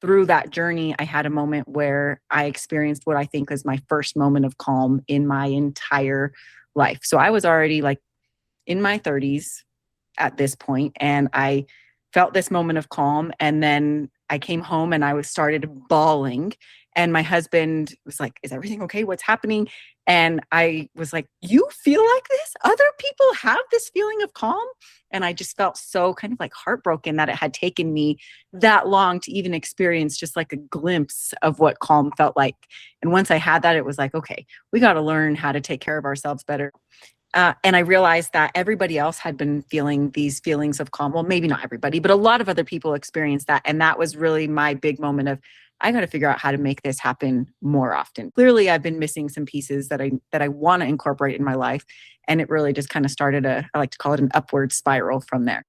through that journey, I had a moment where I experienced what I think was my first moment of calm in my entire life. So I was already like in my 30s at this point, and I felt this moment of calm. And then I came home and I was started bawling. And my husband was like, "Is everything okay? What's happening?" And I was like, "You feel like this? Other people have this feeling of calm?" And I just felt so kind of like heartbroken that it had taken me that long to even experience just like a glimpse of what calm felt like. And once I had that, it was like, okay, we got to learn how to take care of ourselves better. And I realized that everybody else had been feeling these feelings of calm. Well, maybe not everybody, but a lot of other people experienced that. And that was really my big moment of, I got to figure out how to make this happen more often. Clearly, I've been missing some pieces that I want to incorporate in my life. And it really just kind of started I like to call it an upward spiral from there.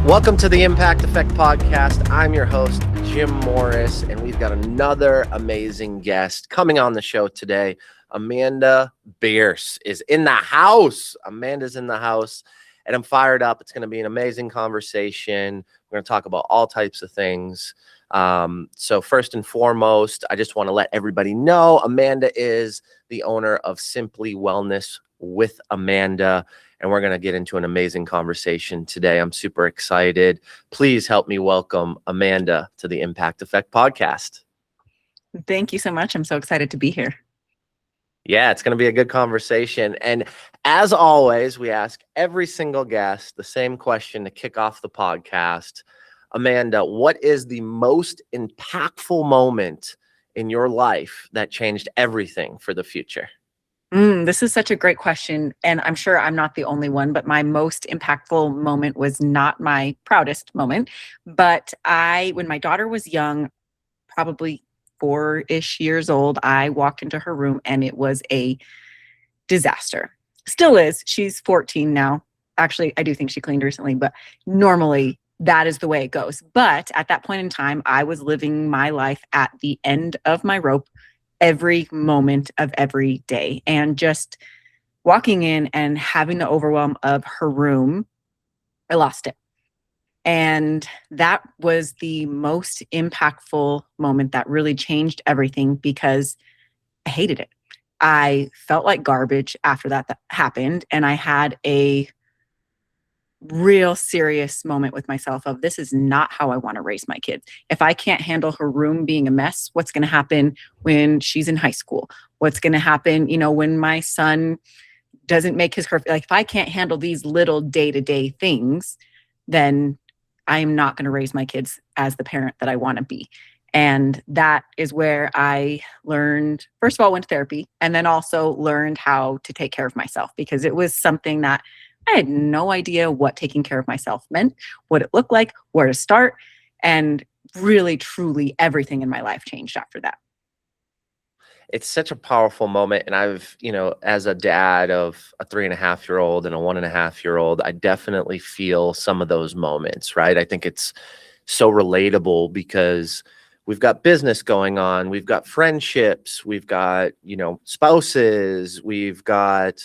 Welcome to the Impact Effect Podcast. I'm your host, Jim Morris, and we've got another amazing guest coming on the show today. Amanda Bearce is in the house. Amanda's in the house, and I'm fired up. It's going to be an amazing conversation. We're going to talk about all types of things. So first and foremost, I just want to let everybody know Amanda is the owner of Simply Wellness with Amanda. And we're going to get into an amazing conversation today. I'm super excited. Please help me welcome Amanda to the Impact Effect Podcast. Thank you so much. I'm so excited to be here. Yeah, it's going to be a good conversation. And as always, we ask every single guest the same question to kick off the podcast. Amanda, what is the most impactful moment in your life that changed everything for the future? This is such a great question. And I'm sure I'm not the only one, but my most impactful moment was not my proudest moment. But when my daughter was young, probably 4-ish years old, I walked into her room and it was a disaster. Still is. She's 14 now. Actually, I do think she cleaned recently, but normally that is the way it goes. But at that point in time, I was living my life at the end of my rope every moment of every day. And just walking in and having the overwhelm of her room, I lost it. And that was the most impactful moment that really changed everything because I hated it. I felt like garbage after that happened. And I had a real serious moment with myself of this is not how I want to raise my kids. If I can't handle her room being a mess, what's going to happen when she's in high school? What's going to happen, when my son doesn't make his like if I can't handle these little day-to-day things, then I'm not going to raise my kids as the parent that I want to be. And that is where I learned, first of all, went to therapy, and then also learned how to take care of myself, because it was something that I had no idea what taking care of myself meant, what it looked like, where to start. And really, truly, everything in my life changed after that. It's such a powerful moment. And I've, as a dad of a 3.5-year-old and a 1.5-year-old, I definitely feel some of those moments, right? I think it's so relatable because we've got business going on. We've got friendships. We've got, spouses. We've got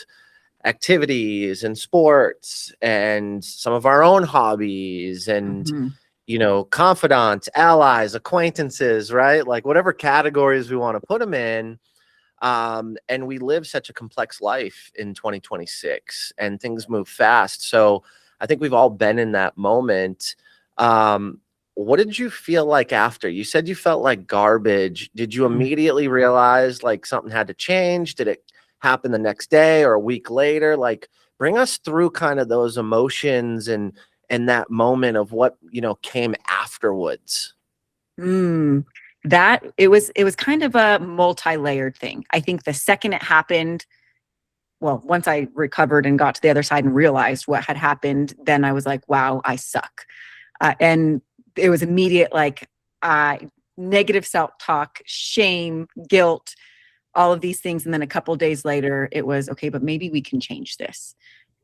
activities and sports and some of our own hobbies and, confidants, allies, acquaintances, right? Like whatever categories we want to put them in. And we live such a complex life in 2026 and things move fast. So I think we've all been in that moment. What did you feel like after? You said you felt like garbage. Did you immediately realize like something had to change? Did it happen the next day or a week later? Like bring us through kind of those emotions and that moment of what, came afterwards. That it was kind of a multi-layered thing. I think the second it happened, well, once I recovered and got to the other side and realized what had happened, then I was like, wow, I suck. And it was immediate, like negative self-talk, shame, guilt, all of these things. And then a couple of days later, it was, okay, but maybe we can change this.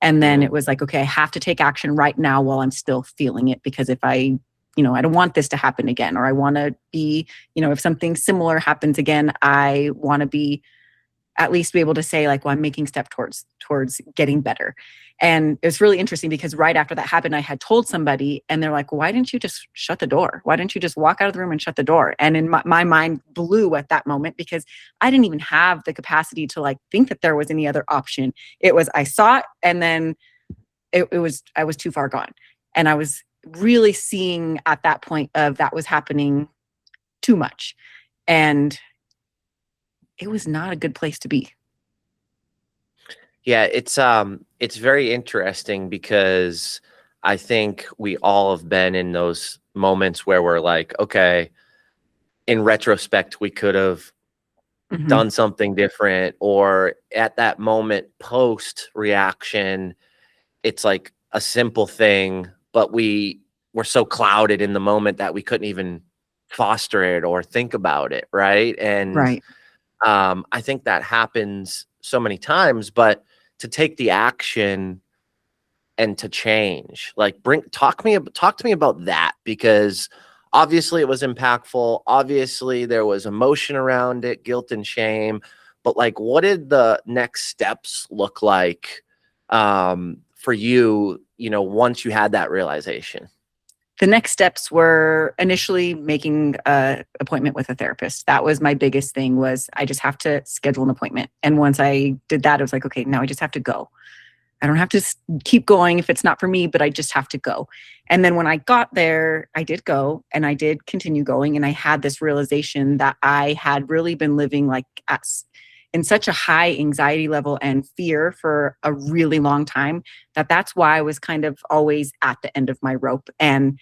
And then it was like, okay, I have to take action right now while I'm still feeling it, because if I don't want this to happen again, or I want to be, if something similar happens again, I want to be at least be able to say like, well, I'm making step towards getting better. And it was really interesting because right after that happened, I had told somebody and they're like, well, why didn't you just shut the door? Why didn't you just walk out of the room and shut the door? And in my mind blew at that moment because I didn't even have the capacity to like think that there was any other option. It was, I saw it and then it was, I was too far gone. And I was really seeing at that point of that was happening too much. And it was not a good place to be. Yeah, it's very interesting because I think we all have been in those moments where we're like, okay, in retrospect, we could have Mhm. done something different, or at that moment, post reaction, it's like a simple thing, but we were so clouded in the moment that we couldn't even foster it or think about it, right? And Right. I think that happens so many times, but to take the action and to change, like talk to me about that, because obviously it was impactful. Obviously there was emotion around it, guilt and shame, but like, what did the next steps look like for you, you know, once you had that realization? The next steps were initially making a appointment with a therapist. That was my biggest thing was I just have to schedule an appointment. And once I did that, it was like, okay, now I just have to go. I don't have to keep going if it's not for me, but I just have to go. And then when I got there, I did go and I did continue going. And I had this realization that I had really been living like in such a high anxiety level and fear for a really long time that that's why I was kind of always at the end of my rope. And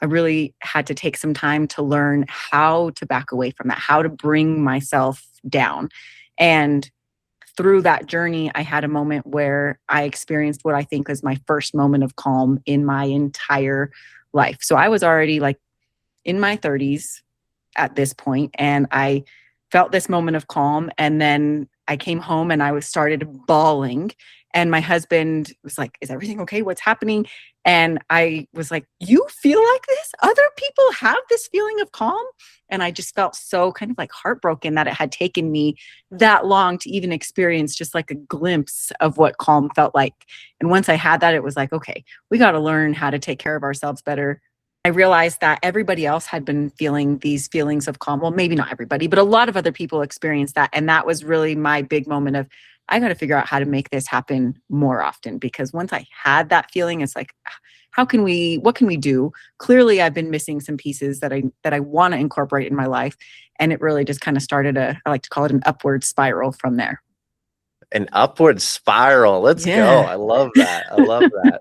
I really had to take some time to learn how to back away from that, how to bring myself down. And through that journey, I had a moment where I experienced what I think was my first moment of calm in my entire life. So I was already like in my 30s at this point, and I felt this moment of calm. And then I came home and I was started bawling. And my husband was like, "Is everything okay? What's happening?" And I was like, "You feel like this? Other people have this feeling of calm?" And I just felt so kind of like heartbroken that it had taken me that long to even experience just like a glimpse of what calm felt like. And once I had that, it was like, okay, we got to learn how to take care of ourselves better. I realized that everybody else had been feeling these feelings of calm. Well, maybe not everybody, but a lot of other people experienced that. And that was really my big moment of, I got to figure out how to make this happen more often. Because once I had that feeling, it's like, what can we do? Clearly, I've been missing some pieces that I want to incorporate in my life. And it really just kind of started I like to call it an upward spiral from there. An upward spiral. Let's go. Yeah. I love that. I love that.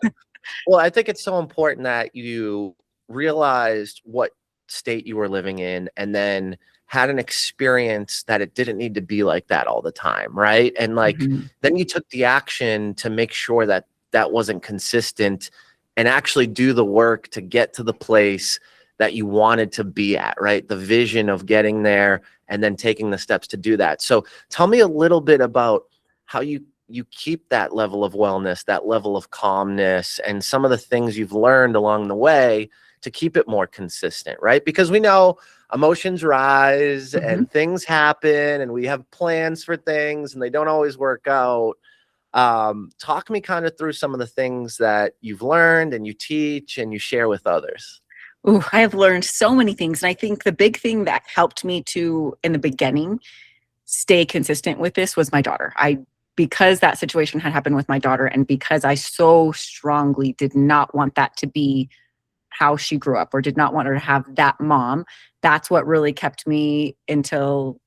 Well, I think it's so important that you realized what state you were living in and then had an experience that it didn't need to be like that all the time, right? And like, Mhm. then you took the action to make sure that that wasn't consistent and actually do the work to get to the place that you wanted to be at, right? The vision of getting there and then taking the steps to do that. So tell me a little bit about how you keep that level of wellness, that level of calmness, and some of the things you've learned along the way to keep it more consistent, right? Because we know emotions rise Mhm. and things happen and we have plans for things and they don't always work out. Talk me kind of through some of the things that you've learned and you teach and you share with others. Ooh, I have learned so many things. And I think the big thing that helped me to, in the beginning, stay consistent with this was my daughter. Because that situation had happened with my daughter, and because I so strongly did not want that to be how she grew up or did not want her to have that mom, that's what really kept me until,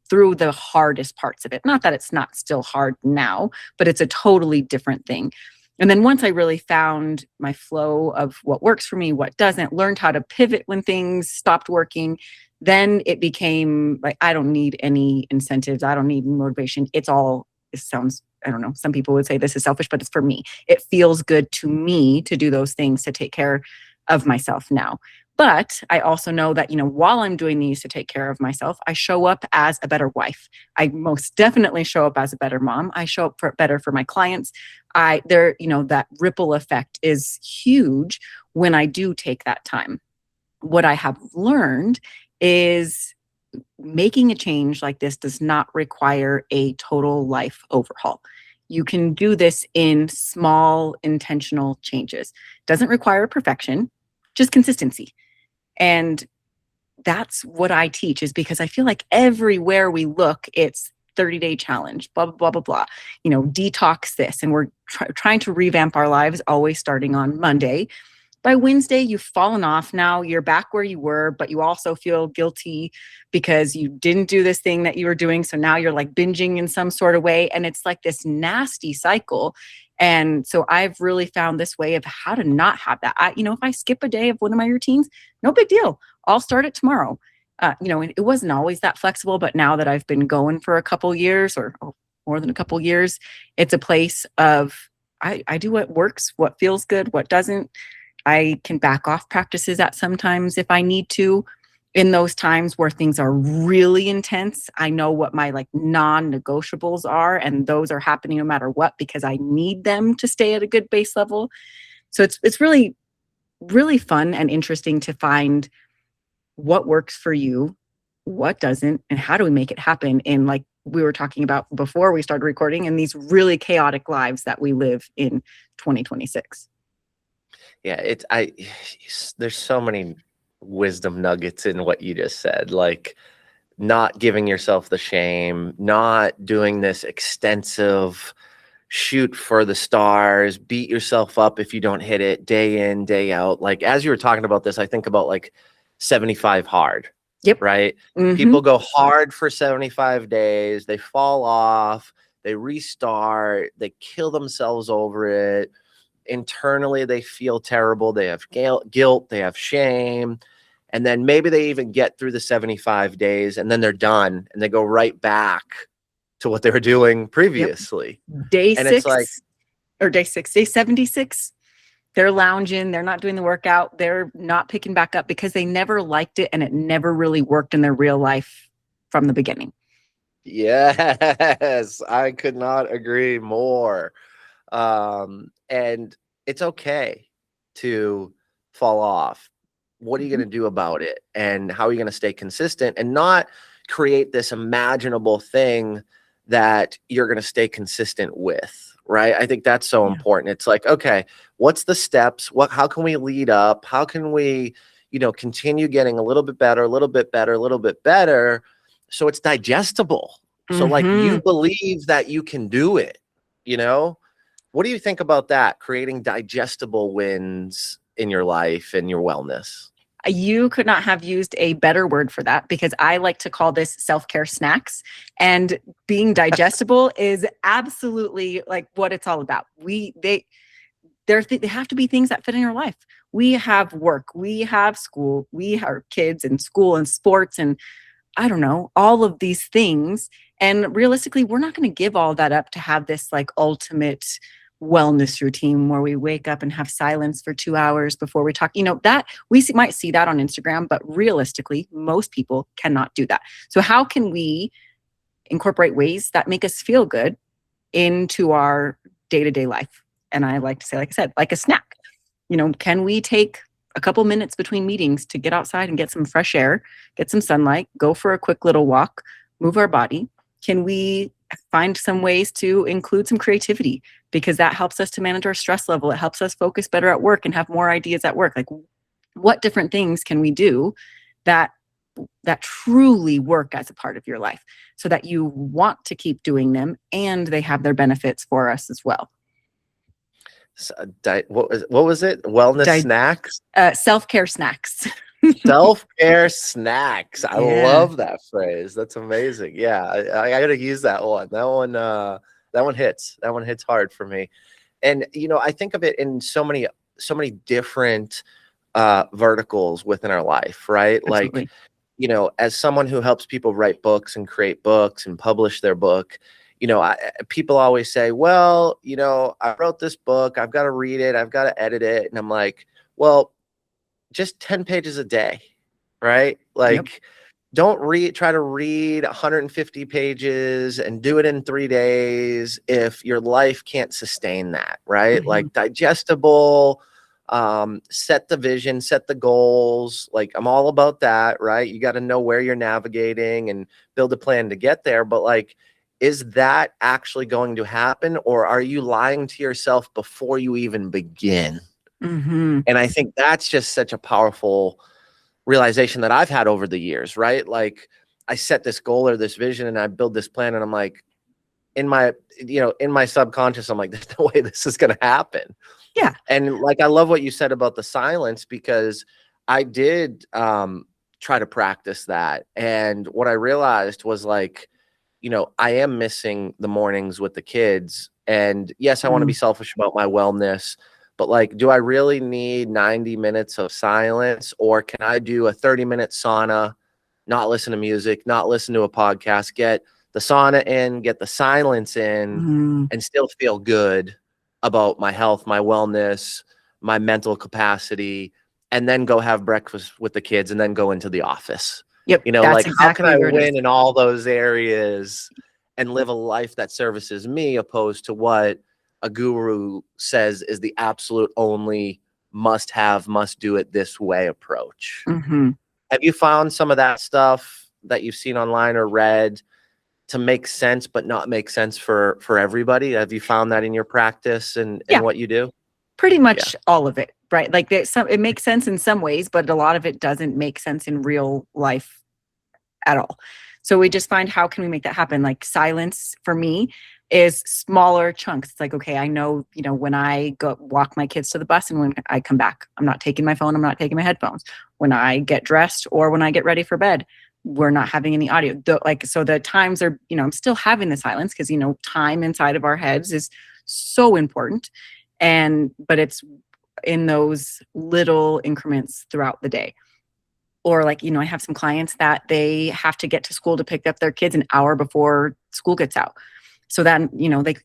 through the hardest parts of it. Not that it's not still hard now, but it's a totally different thing. And then once I really found my flow of what works for me, what doesn't, learned how to pivot when things stopped working, then it became like, I don't need any incentives. I don't need motivation. It sounds, I don't know, some people would say this is selfish, but it's for me. It feels good to me to do those things to take care of myself now. But I also know that, while I'm doing these to take care of myself, I show up as a better wife. I most definitely show up as a better mom. I show up better for my clients. That ripple effect is huge when I do take that time. What I have learned is making a change like this does not require a total life overhaul. You can do this in small intentional changes. Doesn't require perfection, just consistency. And that's what I teach, is because I feel like everywhere we look, it's 30-day challenge, blah, blah, blah, blah, blah, detox this. And we're trying to revamp our lives, always starting on Monday. By Wednesday, you've fallen off. Now you're back where you were, but you also feel guilty because you didn't do this thing that you were doing. So now you're like binging in some sort of way. And it's like this nasty cycle. And so I've really found this way of how to not have that. If I skip a day of one of my routines, no big deal. I'll start it tomorrow. It wasn't always that flexible, but now that I've been going for a couple years or more than a couple years, it's a place of I do what works, what feels good, what doesn't. I can back off practices at sometimes if I need to. In those times where things are really intense, I know what my like non-negotiables are, and those are happening no matter what because I need them to stay at a good base level. So it's really, really fun and interesting to find what works for you, what doesn't, and how do we make it happen in, like we were talking about before we started recording, in these really chaotic lives that we live in 2026. Yeah, there's so many wisdom nuggets in what you just said, like not giving yourself the shame, not doing this extensive shoot for the stars, beat yourself up if you don't hit it day in, day out. Like as you were talking about this, I think about like 75 hard. Yep. Right? Mm-hmm. People go hard for 75 days, they fall off, they restart, they kill themselves over it. Internally, they feel terrible. They have guilt, they have shame. And then maybe they even get through the 75 days and then they're done and they go right back to what they were doing previously. Yep. Day 76, they're lounging, they're not doing the workout, they're not picking back up because they never liked it and it never really worked in their real life from the beginning. Yes, I could not agree more. And it's okay to fall off. What are you going to do about it? And how are you going to stay consistent and not create this imaginable thing that you're going to stay consistent with, right? I think that's so important. It's like, okay, what's the steps? How can we lead up? How can we, continue getting a little bit better, a little bit better, a little bit better, so it's digestible. So like you believe that you can do it, What do you think about that? Creating digestible wins in your life and your wellness? You could not have used a better word for that, because I like to call this self-care snacks, and being digestible is absolutely like what it's all about. They have to be things that fit in your life. We have work, we have school, we have kids and school and sports and I don't know, all of these things. And realistically, we're not going to give all that up to have this like ultimate wellness routine where we wake up and have silence for 2 hours before we talk. That might see that on Instagram, but realistically, most people cannot do that. So how can we incorporate ways that make us feel good into our day-to-day life? And I like to say, like I said, like a snack. Can we take a couple minutes between meetings to get outside and get some fresh air, get some sunlight, go for a quick little walk, move our body? Can we find some ways to include some creativity? Because that helps us to manage our stress level. It helps us focus better at work and have more ideas at work. Like, what different things can we do that truly work as a part of your life so that you want to keep doing them and they have their benefits for us as well? So, what was it? Wellness snacks? Self-care snacks. Self-care snacks. I love that phrase. That's amazing. Yeah, I got to use that one. That one hits. That one hits hard for me. And I think of it in so many different verticals within our life, right? Absolutely. Like, as someone who helps people write books and create books and publish their book, people always say, well, I wrote this book, I've got to read it, I've got to edit it. And I'm like, well, just 10 pages a day, right? Like, don't try to read 150 pages and do it in 3 days if your life can't sustain that, right? Like digestible, Set the vision, set the goals. Like, I'm all about that, right? You got to know where you're navigating and build a plan to get there. But like, is that actually going to happen, or are you lying to yourself before you even begin? Mm-hmm. And I think that's just such a powerful realization that I've had over the years, right? Like, I set this goal or this vision and I build this plan, and I'm like, in my subconscious, I'm like, there's no way this is going to happen. Yeah. And like, I love what you said about the silence, because I did try to practice that. And what I realized was, like, I am missing the mornings with the kids. And yes, I want to be selfish about my wellness, but like, do I really need 90 minutes of silence, or can I do a 30-minute sauna, not listen to music, not listen to a podcast, get the sauna in, get the silence in, Mm-hmm. and still feel good about my health, my wellness, my mental capacity, and then go have breakfast with the kids and then go into the office? Yep. That's Like, how can exactly I where it is. win in all those areas and live a life that services me, opposed to what a guru says is the absolute only must have, must do it this way approach? Mm-hmm. Have you found some of that stuff that you've seen online or read to make sense, but not make sense for everybody? Have you found that in your practice and Yeah. what you do? Pretty Yeah. much all of it, right? Like, it makes sense in some ways, but a lot of it doesn't make sense in real life at all. So we just find, how can we make that happen? Like, silence for me is smaller chunks. It's like, okay, I know, when I go walk my kids to the bus and when I come back, I'm not taking my phone, I'm not taking my headphones. When I get dressed or when I get ready for bed, we're not having any audio. So the times are, I'm still having the silence, because, time inside of our heads is so important. But it's in those little increments throughout the day. Or like, I have some clients that they have to get to school to pick up their kids an hour before school gets out. So then,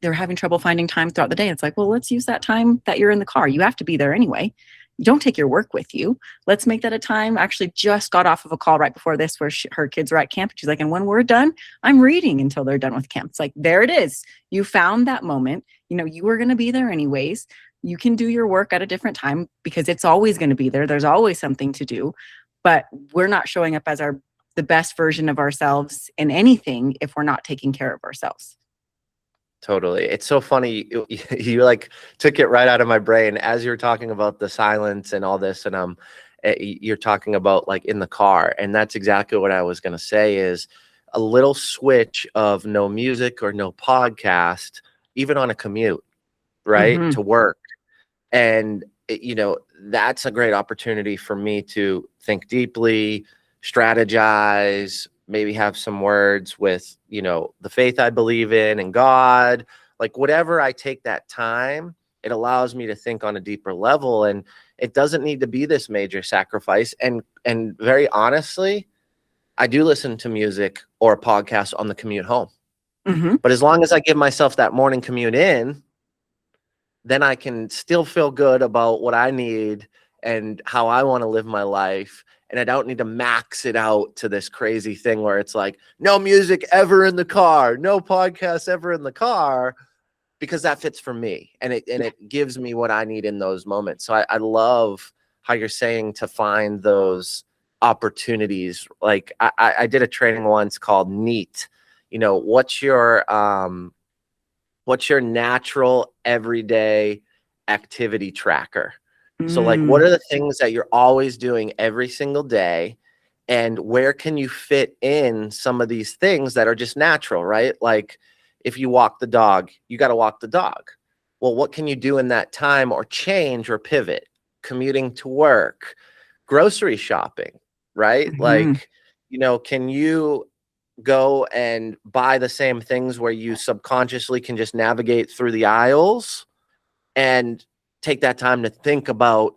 they're having trouble finding time throughout the day. It's like, well, let's use that time that you're in the car. You have to be there anyway. You don't take your work with you. Let's make that a time. Actually, just got off of a call right before this where her kids were at camp. And she's like, and when we're done, I'm reading until they're done with camp. It's like, there it is. You found that moment. You were going to be there anyways. You can do your work at a different time, because it's always going to be there. There's always something to do. But we're not showing up as the best version of ourselves in anything if we're not taking care of ourselves. Totally. It's so funny. You like took it right out of my brain as you're talking about the silence and all this. And you're talking about like in the car. And that's exactly what I was going to say, is a little switch of no music or no podcast, even on a commute, right, Mm-hmm. to work. And that's a great opportunity for me to think deeply, strategize, maybe have some words with, the faith I believe in and God. Like, whatever I take that time, it allows me to think on a deeper level, and it doesn't need to be this major sacrifice. And very honestly, I do listen to music or a podcast on the commute home. Mm-hmm. But as long as I give myself that morning commute in, then I can still feel good about what I need and how I want to live my life. And I don't need to max it out to this crazy thing where it's like, no music ever in the car, no podcast ever in the car, because that fits for me. And it gives me what I need in those moments. So I love how you're saying to find those opportunities. Like, I did a training once called NEAT. What's your natural everyday activity tracker? So like, what are the things that you're always doing every single day? And where can you fit in some of these things that are just natural, right? Like, if you walk the dog, you got to walk the dog. Well, what can you do in that time, or change or pivot? Commuting to work, grocery shopping, right? Mm-hmm. Like, can you go and buy the same things where you subconsciously can just navigate through the aisles and take that time to think about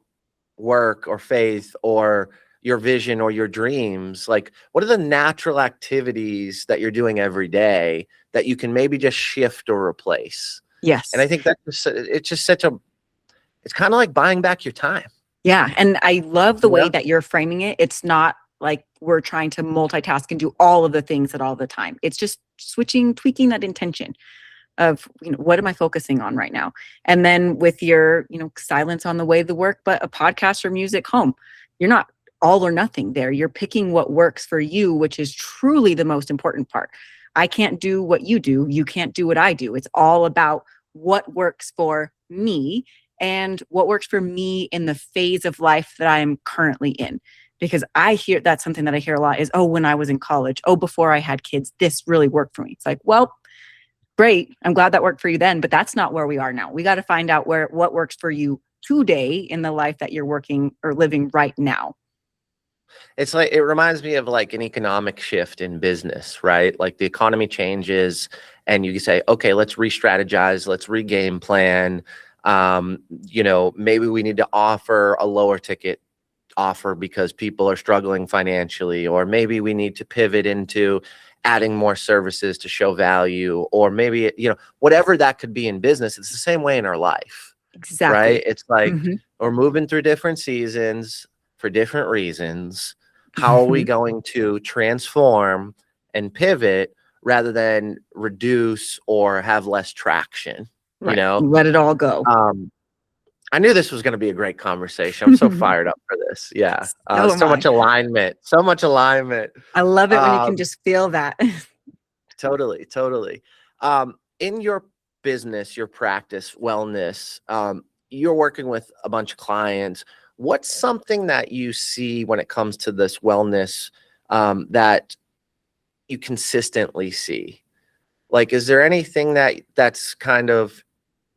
work or faith or your vision or your dreams? Like, what are the natural activities that you're doing every day that you can maybe just shift or replace? Yes. And I think it's kind of like buying back your time. Yeah. And I love the way that you're framing it. It's not like we're trying to multitask and do all of the things at all the time. It's just tweaking that intention. of, what am I focusing on right now? And then with your, silence on the way to work, but a podcast or music home, you're not all or nothing there. You're picking what works for you, which is truly the most important part. I can't do what you do. You can't do what I do. It's all about what works for me and what works for me in the phase of life that I am currently in. Because I hear that's something that I hear a lot is, oh, when I was in college, oh, before I had kids, this really worked for me. It's like, well, great. I'm glad that worked for you then, but that's not where we are now. We got to find out what works for you today in the life that you're working or living right now. It's like, it reminds me of like an economic shift in business, right? Like the economy changes and you say, okay, let's re-strategize, let's re-game plan. Maybe we need to offer a lower ticket offer because people are struggling financially, or maybe we need to pivot into adding more services to show value, or maybe, whatever that could be in business. It's the same way in our life, Exactly. right? It's like Mhm. we're moving through different seasons for different reasons. How are we Mhm. going to transform and pivot rather than reduce or have less traction? You Right. know, Let it all go. um, I knew this was going to be a great conversation. I'm so fired up for this. Yeah. So am So I. much alignment, so much alignment. I love it when you can Um, just feel that. Totally, totally. In your business, your practice, wellness, you're working with a bunch of clients. What's something that you see when it comes to this wellness, that you consistently see? Like, is there anything that's kind of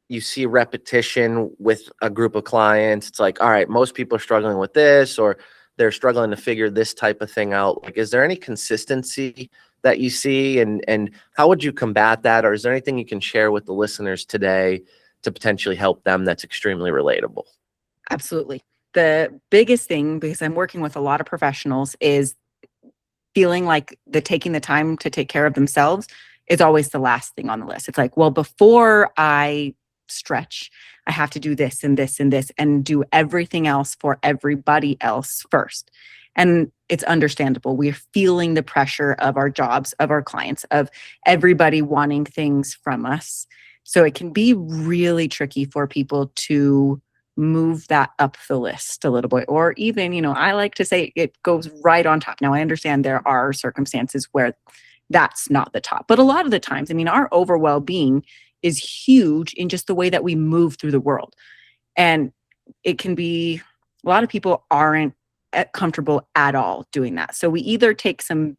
you see repetition with a group of clients? It's like, all right, most people are struggling with this, or they're struggling to figure this type of thing out. Like, is there any consistency that you see, and how would you combat that? Or is there anything you can share with the listeners today to potentially help them that's extremely relatable? Absolutely. The biggest thing, because I'm working with a lot of professionals, is feeling like taking the time to take care of themselves is always the last thing on the list. It's like, well, before I stretch, I have to do this and this and this and do everything else for everybody else first. And it's understandable. We're feeling the pressure of our jobs, of our clients, of everybody wanting things from us. So it can be really tricky for people to move that up the list a little bit, or even, I like to say it goes right on top. Now I understand there are circumstances where that's not the top, but a lot of the times, our overall well-being is huge in just the way that we move through the world. And it can be, a lot of people aren't comfortable at all doing that, so we either take some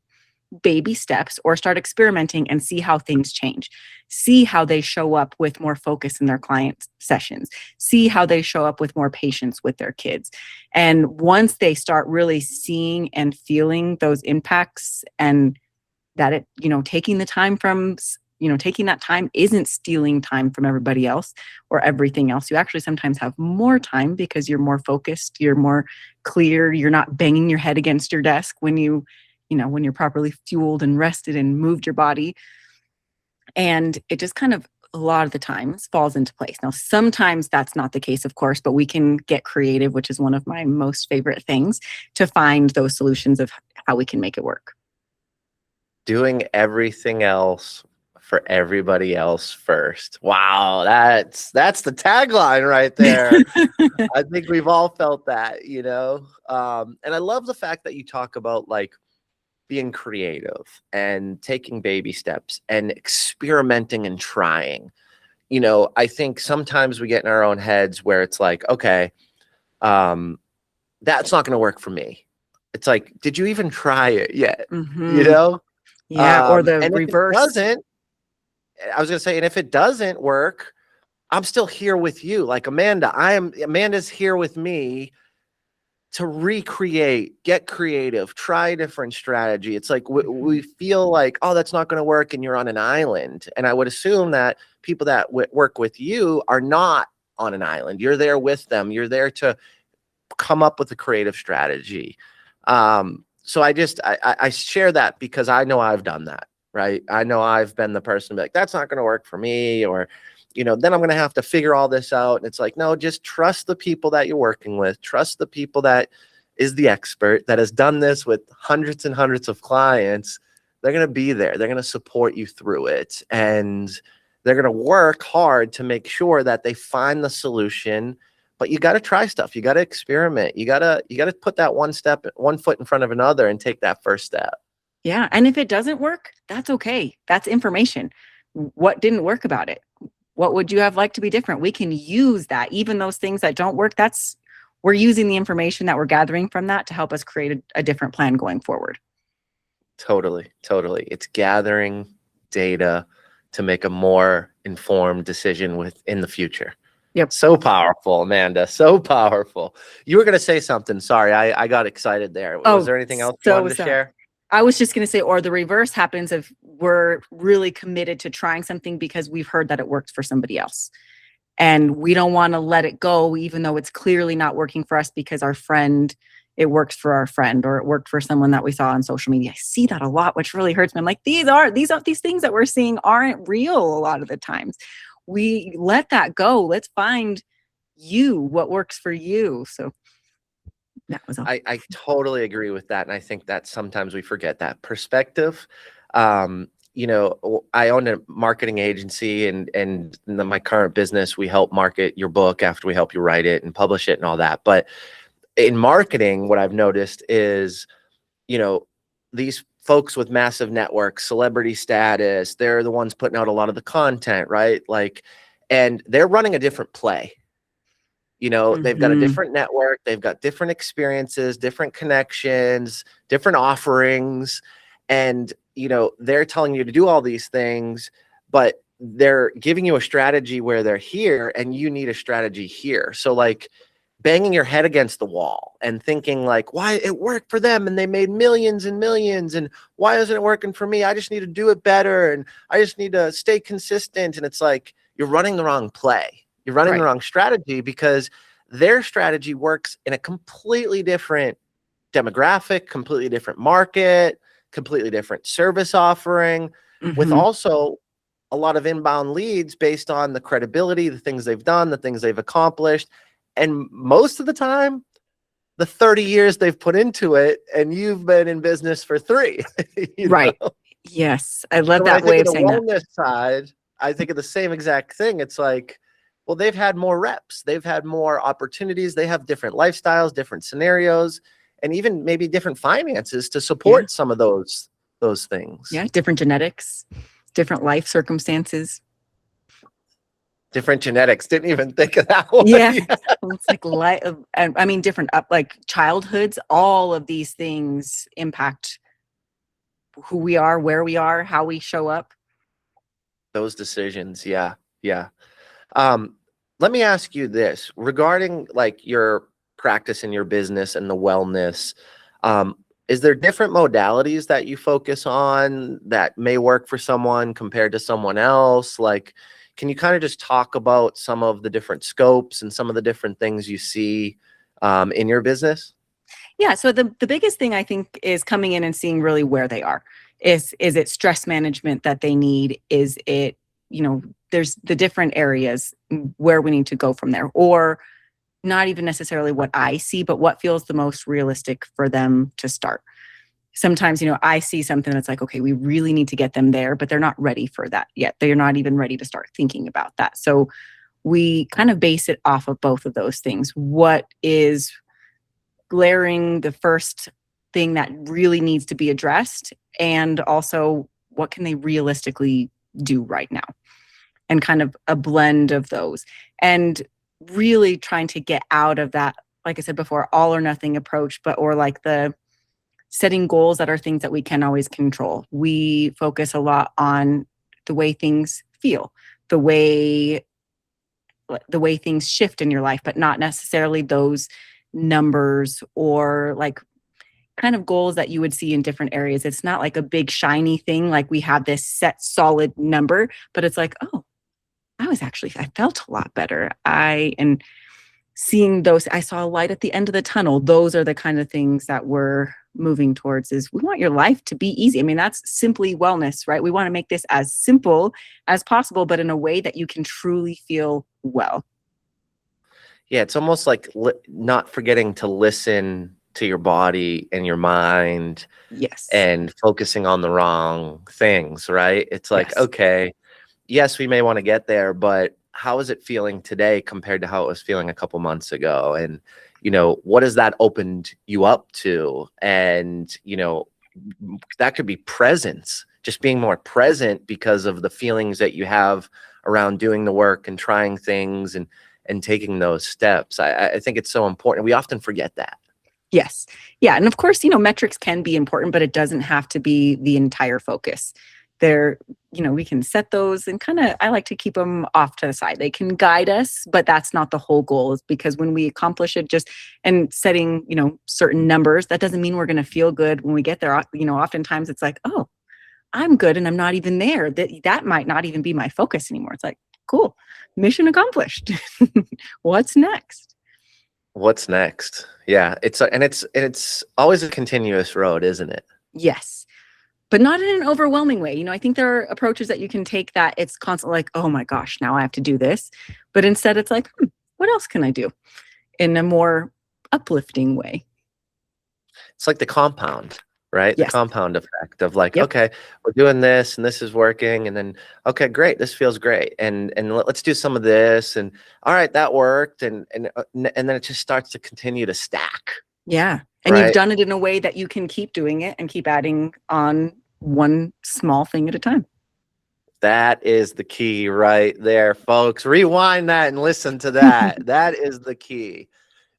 baby steps or start experimenting and see how things change. See how they show up with more focus in their client sessions. See how they show up with more patience with their kids. And once they start really seeing and feeling those impacts, and that taking the time from, taking that time isn't stealing time from everybody else or everything else. You actually sometimes have more time because you're more focused, you're more clear, you're not banging your head against your desk when when you're properly fueled and rested and moved your body. And it just kind of a lot of the times falls into place. Now, sometimes that's not the case, of course, but we can get creative, which is one of my most favorite things, to find those solutions of how we can make it work. Doing everything else for everybody else first. Wow, that's the tagline right there. I think we've all felt that, and I love the fact that you talk about like being creative and taking baby steps and experimenting and trying. I think sometimes we get in our own heads where it's like, okay, that's not going to work for me. It's like, did you even try it yet? You Mm-hmm. know? Yeah, or the And if it reverse. doesn't, I was going to say, and if it doesn't work, I'm still here with you. Like Amanda's here with me to recreate, get creative, try a different strategy. It's like we feel like, oh, that's not going to work, and you're on an island. And I would assume that people that work with you are not on an island. You're there with them. You're there to come up with a creative strategy. So I share that because I know I've done that, right? I know I've been the person to be like, that's not going to work for me, or then I'm going to have to figure all this out. And it's like, no, just trust the people that you're working with. Trust the people that is the expert that has done this with hundreds and hundreds of clients. They're going to be there. They're going to support you through it. And They're going to work hard to make sure that they find the solution, but you got to try stuff. You got to experiment. You got to put that one foot in front of another and take that first step. Yeah. And if it doesn't work, that's okay. That's information. What didn't work about it? What would you have liked to be different? We can use that. Even those things that don't work, we're using the information that we're gathering from that to help us create a different plan going forward. Totally, totally. It's gathering data to make a more informed decision in the future. Yep. So powerful, Amanda. So powerful. You were going to say something. Sorry, I got excited there. Was there anything else you wanted to share? I was just going to say, or the reverse happens if we're really committed to trying something because we've heard that it works for somebody else. And we don't want to let it go, even though it's clearly not working for us because it works for our friend, or it worked for someone that we saw on social media. I see that a lot, which really hurts me. I'm like, these things that we're seeing aren't real a lot of the times. We let that go. Let's find what works for you. So that was all. I totally agree with that. And I think that sometimes we forget that perspective. You know, I own a marketing agency, and in my current business, we help market your book after we help you write it and publish it and all that. But in marketing, what I've noticed is, you know, these folks with massive networks, celebrity status, they're the ones putting out a lot of the content, right? Like, and they're running a different play. You know, they've got a different network, they've got different experiences, different connections, different offerings. And, you know, they're telling you to do all these things, but they're giving you a strategy where they're here and you need a strategy here. So like banging your head against the wall and thinking like, why it worked for them and they made millions and millions, and why isn't it working for me? I just need to do it better, and I just need to stay consistent. And it's like, you're running the wrong play. You're running the wrong strategy, because their strategy works in a completely different demographic, completely different market, completely different service offering, with also a lot of inbound leads based on the credibility, the things they've done, the things they've accomplished. And most of the time, the 30 years they've put into it, and you've been in business for 3. Right. Know? Yes. I love that way of saying that. On the wellness side, I think of the same exact thing. It's like, well, they've had more reps, they've had more opportunities, they have different lifestyles, different scenarios, and even maybe different finances to support some of those things. Yeah, different genetics, different life circumstances. Different genetics. Didn't even think of that one. Yeah. It's like I mean, different like childhoods, all of these things impact who we are, where we are, how we show up. Those decisions. Yeah. Yeah. Let me ask you this regarding like your practice in your business and the wellness. Is there different modalities that you focus on that may work for someone compared to someone else? Like, can you kind of just talk about some of the different scopes and some of the different things you see in your business? Yeah. So the biggest thing I think is coming in and seeing really where they are. Is it stress management that they need? Is it, you know, there's the different areas where we need to go from there, or not even necessarily what I see, but what feels the most realistic for them to start. Sometimes, you know, I see something that's like, okay, we really need to get them there, but they're not ready for that yet. They're not even ready to start thinking about that. So we kind of base it off of both of those things. What is glaring, the first thing that really needs to be addressed, and also what can they realistically do right now, and kind of a blend of those, and really trying to get out of that, like I said before, all or nothing approach, or like the setting goals that are things that we can always control. We focus a lot on the way things feel, the way things shift in your life, but not necessarily those numbers or like kind of goals that you would see in different areas. It's not like a big shiny thing, like we have this set solid number, but it's like, oh, I felt a lot better. And seeing those, I saw a light at the end of the tunnel. Those are the kind of things that we're moving towards. Is we want your life to be easy. I mean, that's simply wellness, right? We want to make this as simple as possible, but in a way that you can truly feel well. Yeah, it's almost like not forgetting to listen to your body and your mind. Yes. And focusing on the wrong things, right? It's like, okay, yes, we may want to get there, but how is it feeling today compared to how it was feeling a couple months ago? And, what has that opened you up to? And, that could be presence, just being more present because of the feelings that you have around doing the work and trying things and taking those steps. I think it's so important. We often forget that. Yes. Yeah. And of course, metrics can be important, but it doesn't have to be the entire focus. There, we can set those and I like to keep them off to the side. They can guide us, but that's not the whole goal, is because when we accomplish it and setting, certain numbers, that doesn't mean we're going to feel good when we get there. Oftentimes it's like, oh, I'm good and I'm not even there. That might not even be my focus anymore. It's like, cool, mission accomplished. What's next? What's next? Yeah, it's always a continuous road, isn't it? Yes. But not in an overwhelming way. I think there are approaches that you can take that it's constantly like, oh my gosh, now I have to do this. But instead it's like, what else can I do in a more uplifting way? It's like the compound, right? The Yes. compound effect of like, Yep. okay, we're doing this and this is working. And then, okay, great. This feels great. And let's do some of this. And all right, that worked. And then it just starts to continue to stack. Yeah. And you've done it in a way that you can keep doing it and keep adding on one small thing at a time. That is the key right there, folks. Rewind that and listen to that. That is the key.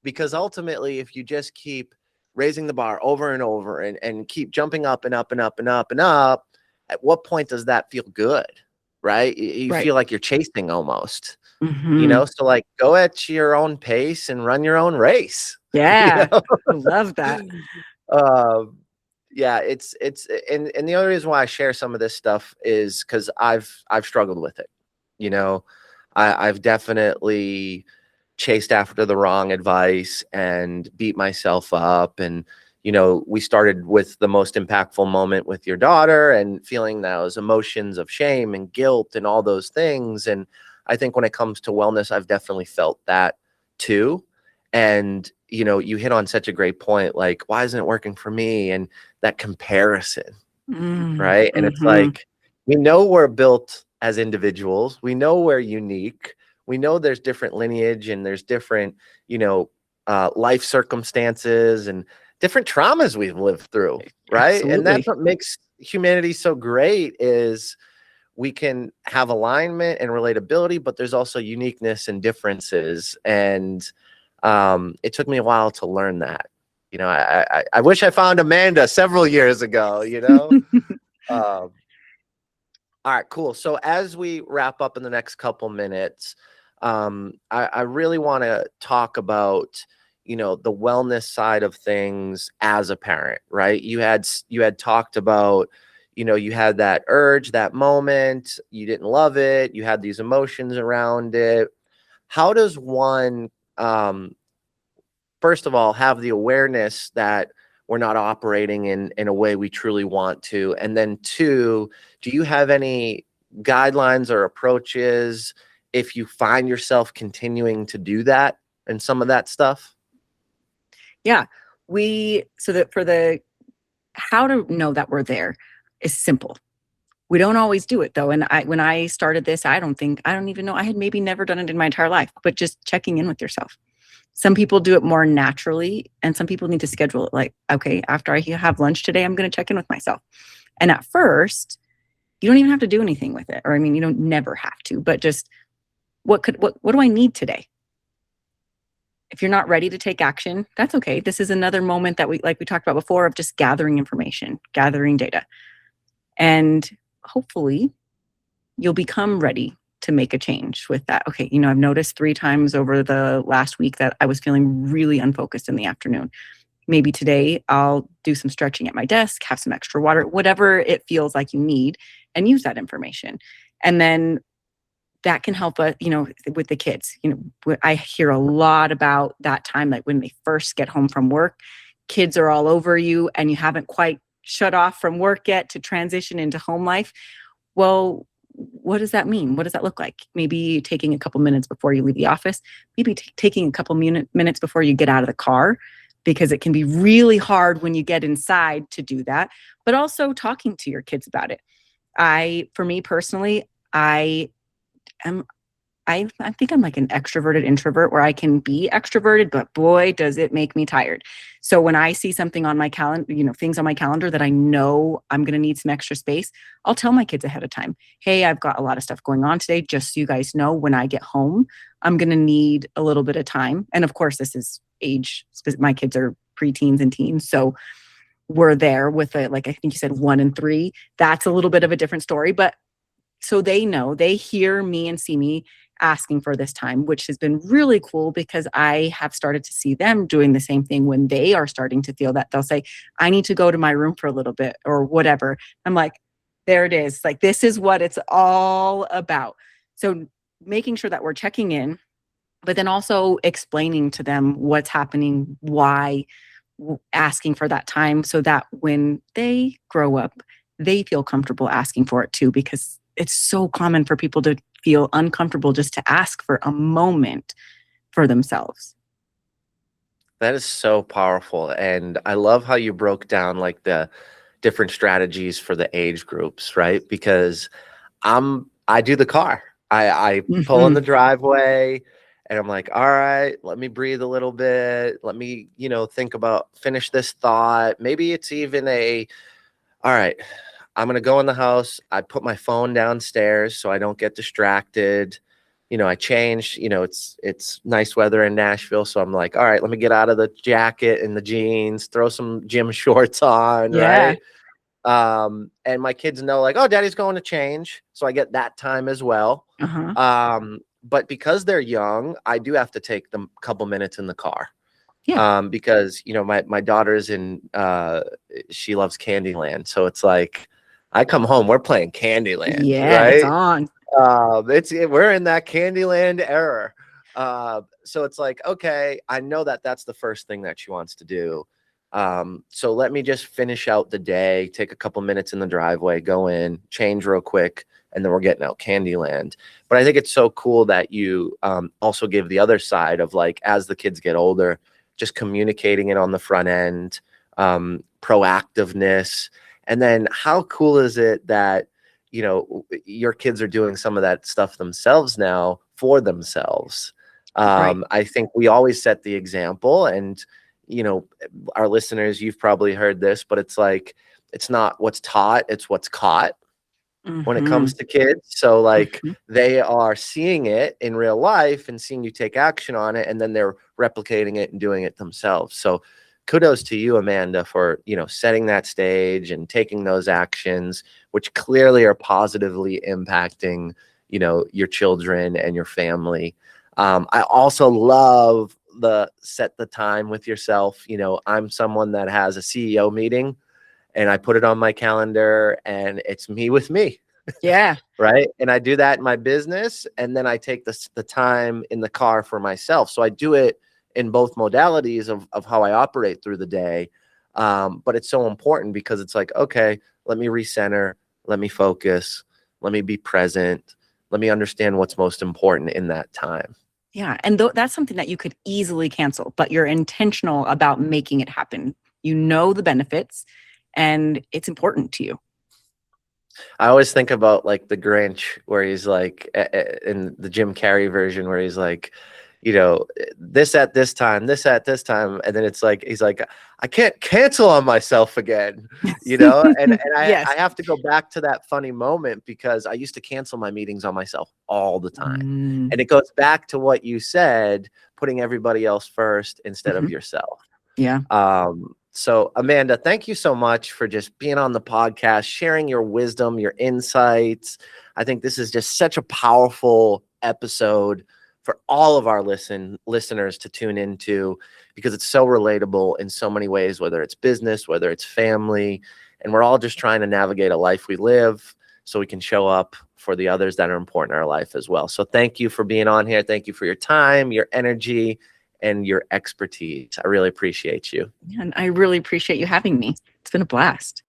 Because ultimately, if you just keep raising the bar over and over and keep jumping up and up and up and up and up, at what point does that feel good? Right? You Right. feel like you're chasing almost. Mm-hmm. So like go at your own pace and run your own race. Yeah. I love that. Yeah, it's and the other reason why I share some of this stuff is because I've struggled with it. I've definitely chased after the wrong advice and beat myself up. And we started with the most impactful moment with your daughter and feeling those emotions of shame and guilt and all those things. And I think when it comes to wellness, I've definitely felt that too. And you hit on such a great point, like, why isn't it working for me? And that comparison, right? And it's like, we know we're built as individuals. We know we're unique. We know there's different lineage and there's different, life circumstances and different traumas we've lived through, right? Absolutely. And that's what makes humanity so great, is we can have alignment and relatability, but there's also uniqueness and differences. And it took me a while to learn that. I wish I found Amanda several years ago, All right, cool. So as we wrap up in the next couple minutes, I really want to talk about, the wellness side of things as a parent, right? You had talked about, you had that urge, that moment, you didn't love it, you had these emotions around it. How does one, first of all, have the awareness that we're not operating in a way we truly want to? And then two, do you have any guidelines or approaches if you find yourself continuing to do that and some of that stuff? Yeah. So that for the how to know that we're there is simple. We don't always do it though. And when I started this, I don't even know, I had maybe never done it in my entire life, but just checking in with yourself. Some people do it more naturally and some people need to schedule it, like, okay, after I have lunch today, I'm going to check in with myself. And at first, you don't even have to do anything with it. Or you don't never have to, but just what do I need today? If you're not ready to take action, that's okay. This is another moment that we talked about before, of just gathering information, gathering data. And hopefully you'll become ready to make a change with that. Okay, I've noticed 3 times over the last week that I was feeling really unfocused in the afternoon. Maybe today I'll do some stretching at my desk, have some extra water, whatever it feels like you need, and use that information. And then that can help us, with the kids. I hear a lot about that time, like when they first get home from work, kids are all over you and you haven't quite shut off from work yet to transition into home life. Well, what does that mean? What does that look like? Maybe taking a couple minutes before you leave the office, maybe taking a couple minutes before you get out of the car, because it can be really hard when you get inside to do that, but also talking to your kids about it. For me personally, I am I think I'm like an extroverted introvert where I can be extroverted, but boy, does it make me tired. So when I see something on my calendar, things on my calendar that I know I'm going to need some extra space, I'll tell my kids ahead of time, hey, I've got a lot of stuff going on today. Just so you guys know, when I get home, I'm going to need a little bit of time. And of course, this is age, my kids are preteens and teens. So we're there with like I think you said 1 and 3. That's a little bit of a different story, but so they know, they hear me and see me asking for this time, which has been really cool because I have started to see them doing the same thing when they are starting to feel that. They'll say, I need to go to my room for a little bit or whatever. I'm like, there it is. Like, this is what it's all about. So making sure that we're checking in, but then also explaining to them what's happening, why, asking for that time so that when they grow up, they feel comfortable asking for it too, because it's so common for people to feel uncomfortable just to ask for a moment for themselves. That is so powerful. And I love how you broke down like the different strategies for the age groups, right? Because I do the car. I pull in Mm-hmm. the driveway and I'm like, all right, let me breathe a little bit. Let me, think about finish this thought. Maybe it's even all right, I'm gonna go in the house. I put my phone downstairs so I don't get distracted. I change, it's nice weather in Nashville. So I'm like, all right, let me get out of the jacket and the jeans, throw some gym shorts on, Yeah. right? And my kids know like, oh, daddy's going to change. So I get that time as well. Uh-huh. But because they're young, I do have to take them a couple minutes in the car. Yeah. Because my daughter's in she loves Candyland. So it's like I come home, we're playing Candyland, Yeah. It's right? on. We're in that Candyland era. So it's like, okay, I know that that's the first thing that she wants to do. So let me just finish out the day, take a couple minutes in the driveway, go in, change real quick, and then we're getting out Candyland. But I think it's so cool that you also give the other side of like, as the kids get older, just communicating it on the front end, proactiveness. And then how cool is it that, your kids are doing some of that stuff themselves now for themselves. Right. I think we always set the example, and our listeners, you've probably heard this, but it's like it's not what's taught, it's what's caught when it Mm-hmm. comes to kids. So like Mm-hmm. they are seeing it in real life and seeing you take action on it, and then they're replicating it and doing it themselves. So kudos to you, Amanda, for setting that stage and taking those actions, which clearly are positively impacting your children and your family. I also love the set the time with yourself. I'm someone that has a CEO meeting and I put it on my calendar and it's me with me. Yeah. Right. And I do that in my business. And then I take the time in the car for myself. So I do it in both modalities of how I operate through the day. But it's so important because it's like, okay, let me recenter, let me focus, let me be present, let me understand what's most important in that time. Yeah. And that's something that you could easily cancel, but you're intentional about making it happen. You know the benefits and it's important to you. I always think about like the Grinch where he's like in the Jim Carrey version where he's like, this at this time, this at this time. And then it's like, he's like, I can't cancel on myself again, and I Yes. have to go back to that funny moment because I used to cancel my meetings on myself all the time. Mm, And it goes back to what you said, putting everybody else first instead of mhm. yourself. Yeah. So Amanda, thank you so much for just being on the podcast, sharing your wisdom, your insights. I think this is just such a powerful episode for all of our listeners to tune into because it's so relatable in so many ways, whether it's business, whether it's family, and we're all just trying to navigate a life we live so we can show up for the others that are important in our life as well. So thank you for being on here. Thank you for your time, your energy, and your expertise. I really appreciate you. And I really appreciate you having me. It's been a blast.